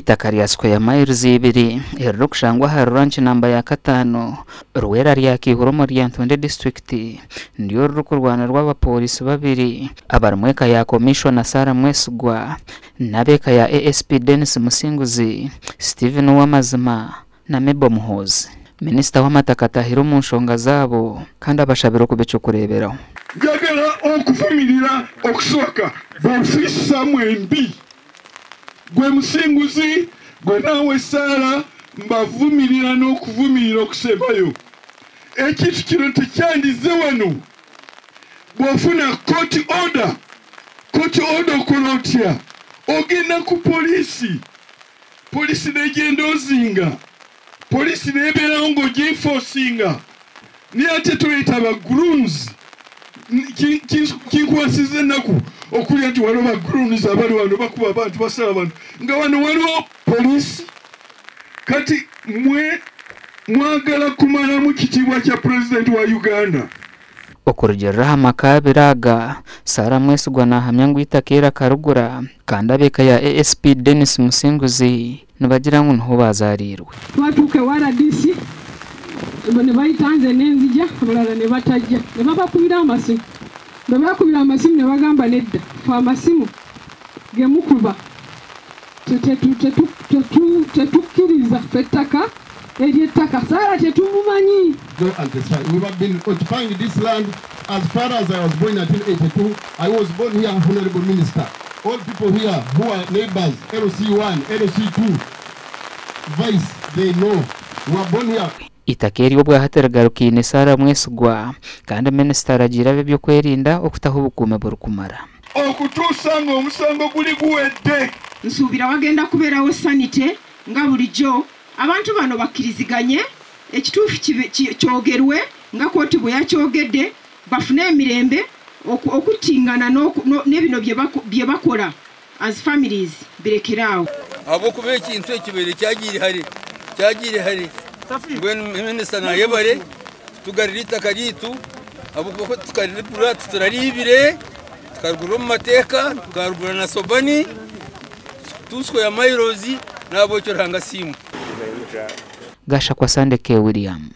itaka rya square miles 2 erero kushangwa ha ranch namba ya 5 ruwera rya Kihuromo rya Ntonde district ndiyo rukurwana rw'abapolisi babiri abarumweka ya commissioner Sara Mwesugwa nabeka ya ASP Dennis Musinguzi Steven Wamazima na Mebo Muhozi. Minister w'amataka Tahiro mu nshonga zabo kandi abashabiro kubeco kureberaho jagala okuvumirira okusoka bafisa mwembi gwe Musinguzi gwe nawe Sara mbavumirira n'okuvumirira okusebayo ekintu kino tekyandize wano bwofuna court order okolotya ogenda ku polisi negenda ozinga polisi nebeerawo ng'oginforcinga niye ate tuyita ba grooms kinkwasiza ennaku okulya nti waliwo ba grooms abali wano bakuba abantu basala abantu nga wano waliwo polisi kati mwagala kumalamu kitiibwa kya president wa Uganda. Okurugera amakabiraga Sara Mwesugwa nahamya ngo itakera karugura kandi abeka ya ASP Dennis Musinguzi nibagira ngo nho bazarirwe twatuke wara DC bone bayitanze nenzija abalala ne batajja ne babakubira amasimu ne bagamba nedda fa amasimu gemukuba tetukiriza fetaka Sara tetumumanyi. We have been occupying this land as far as I was born in 1982. I was born here, Honorable Minister. All people here who are neighbors, LC1, LC2, Vice, they know. We are born here. Itakeri obwa hatergarukine Sara Mwesugwa kandi minister agira byo kwerinda okutaho bukume burukumara. Okutusa ngo omusango guli guwedde. Nsubira wagenda kuberawo sanite nga bulijjo. Abantu bano bakiriziganye ekituufu kyogerwe nga kooti bwe yakyogedde bafune emirembe okutingana n'ebino bye bakola as families birekerawo abo kuba ekintu ekibere kyagire hari ngwenu minisita nayebare tugarira itaka ryitu abo kuba tukaripura turaribire tukarugura mu mateeka tukarugura na sobani tusko ya mairozi nabo cyo ranga simu Gasha kwa Sande K. William.